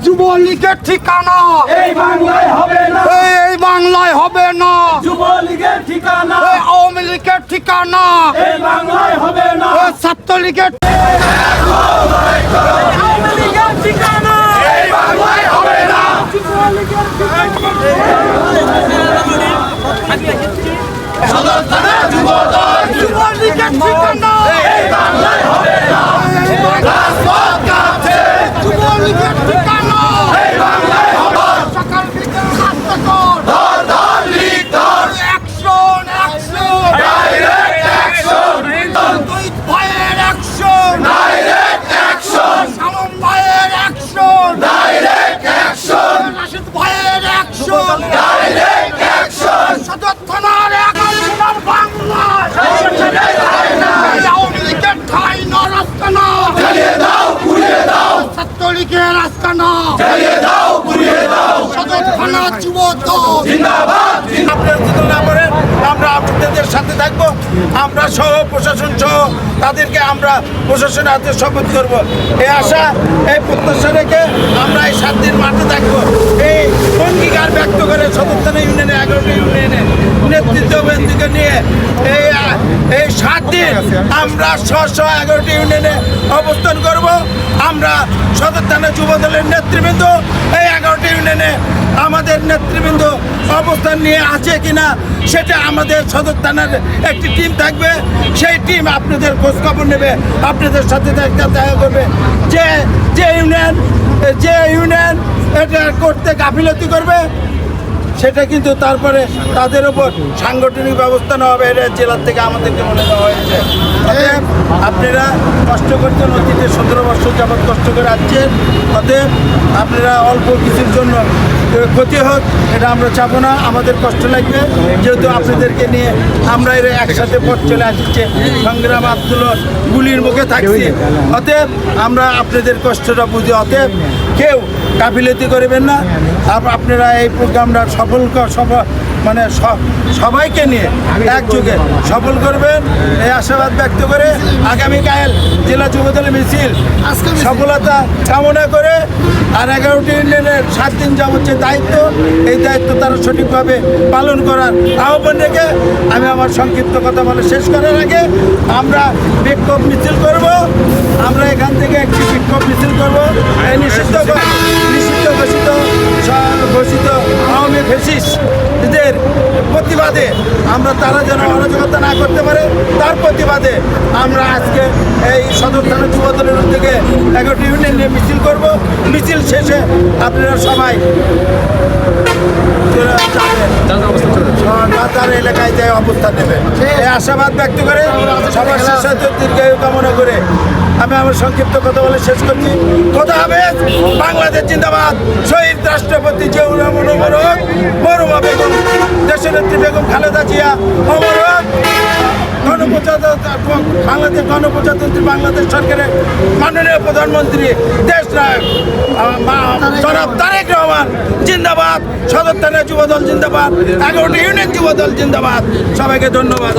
যুবলীগের ঠিকানা এই বাংলায় হবে না, এই বাংলায় হবে না। যুবলীগের ঠিকানা আওয়ামী লীগের ঠিকানা এই বাংলায় হবে না, ছাত্রলীগের আওয়ামী লীগের ঠিকানা এই বাংলায় হবে না, সদর থানা যুবদল যুবলীগের ঠিকানা এই বাংলায় হবে না, রাজপথ কাঁপছে যুবলীগের ঠিকানা এই বাংলায় হবে না, সকাল বিকাল রাস্তাঘাট ধর ধর লীগ ধর, অ্যাকশন অ্যাকশন ডাইরেক্ট অ্যাকশন, দুই ভাইয়ের অ্যাকশন ডাইরেক্ট অ্যাকশন, সালম ভাইয়ের অ্যাকশন ডাইরেক্ট অ্যাকশন, রাশিদ ভাইয়ের অ্যাকশন ডাইরেক্ট অ্যাকশন, সদর থানার একাধিকার বাংলায় আওয়ামী লীগের ঠাই না রাস্তা না জ্বালিয়ে দাও পুড়িয়ে দাও, ছাত্রলীগের রাস্তা না জ্বালিয়ে দাও পুড়িয়ে দাও, সদর থানা যুবদল জিন্দাবাদ আপনারা যদি না করেন আমরা আপনাদের সাথে থাকবো। আমরা সহ প্রশাসন সহ তাদেরকে আমরা প্রশাসনের হাতে শপথ করব। এই আশা এই প্রত্যাশা রেখে আমরা এই 7 দিন মাঠে থাকবো। এই অঙ্গীকার ব্যক্ত করে সদর থানা ইউনিয়নে 11টি ইউনিয়নে নেতৃত্ববৃন্দকে নিয়ে এই 7 দিন আমরা স্ব 11টি ইউনিয়নে অবস্থান করব। আমরা সদর থানা যুব দলের নেতৃবৃন্দ এই 11টি ইউনিয়নে আমাদের নেতৃবৃন্দ অবস্থান নিয়ে আছে কিনা সেটা আমাদের সদর থানার একটি টিম থাকবে। সেই টিম আপনাদের খোঁজখবর নেবে, আপনাদের সাথে দেখা করবে। যে ইউনিয়ন এটা করতে গাফিলতি করবে সেটা কিন্তু তারপরে তাদের উপর সাংগঠনিক ব্যবস্থা নেওয়া হবে। এটা জেলার থেকে আমাদেরকে বলে দেওয়া হয়েছে। অতএব আপনারা কষ্ট করছেন, অতীতে 17 বছর যাবৎ কষ্ট করে আসছেন। অতএব আপনারা অল্প কিছুর জন্য ক্ষতি হোক এটা আমরা চাবো না। আমাদের কষ্ট লাগবে, যেহেতু আপনাদেরকে নিয়ে আমরা এর একসাথে পথ চলে আসছে, সংগ্রাম আন্দোলন গুলির মুখে থাকছি। অতএব আমরা আপনাদের কষ্টটা বুঝি। অতএব কেউ গাফিলতি করবেন না। আপনারা এই প্রোগ্রামটা মানে সবাইকে নিয়ে একযোগে সফল করবেন এই আশাবাদ ব্যক্ত করে আগামীকাল জেলা যুবদলের মিছিল সফলতা কামনা করে আর 11টি ইউনিয়নের 7 দিন যাবত যে দায়িত্ব, এই দায়িত্ব তারা সঠিকভাবে পালন করার আহ্বান রেখে আমি আমার সংক্ষিপ্ত কথা বলে শেষ করার আগে আমরা বিক্ষোভ মিছিল করব। আমরা এখান থেকে একটি বিক্ষোভ মিছিল করব। এই নিষিদ্ধ ঘোষিত আওয়ামী ফ্যাসিস্টদের প্রতিবাদে আমরা তারা যেন অরাজকতা না করতে পারে তার প্রতিবাদে আমরা আজকে এই সদর থানা যুবদলের উদ্যোগে 11টি ইউনিয়ন নিয়ে মিছিল করব। মিছিল শেষে আপনারা সবাই বাজার এলাকায় যে অবস্থান নেবে এই আশাবাদ ব্যক্ত করে সবার শেষে দীর্ঘায়ু কামনা করে আমি আমার সংক্ষিপ্ত কথা বলে শেষ করছি। কথা হবে। বাংলাদেশ জিন্দাবাদ। শহীদ রাষ্ট্রপতি জিয়াউর রহমান অমর হোক, মরহুমা বেগম দেশনেত্রী বেগম খালেদা জিয়া অমর হোক, বাংলাদেশ গণপ্রজাতন্ত্রী বাংলাদেশ সরকারের মাননীয় প্রধানমন্ত্রী দেশ নায়ক জনাব তারেক রহমান জিন্দাবাদ। সদর থানা যুবদল জিন্দাবাদ। 11টি ইউনিয়ন যুবদল জিন্দাবাদ। সবাইকে ধন্যবাদ।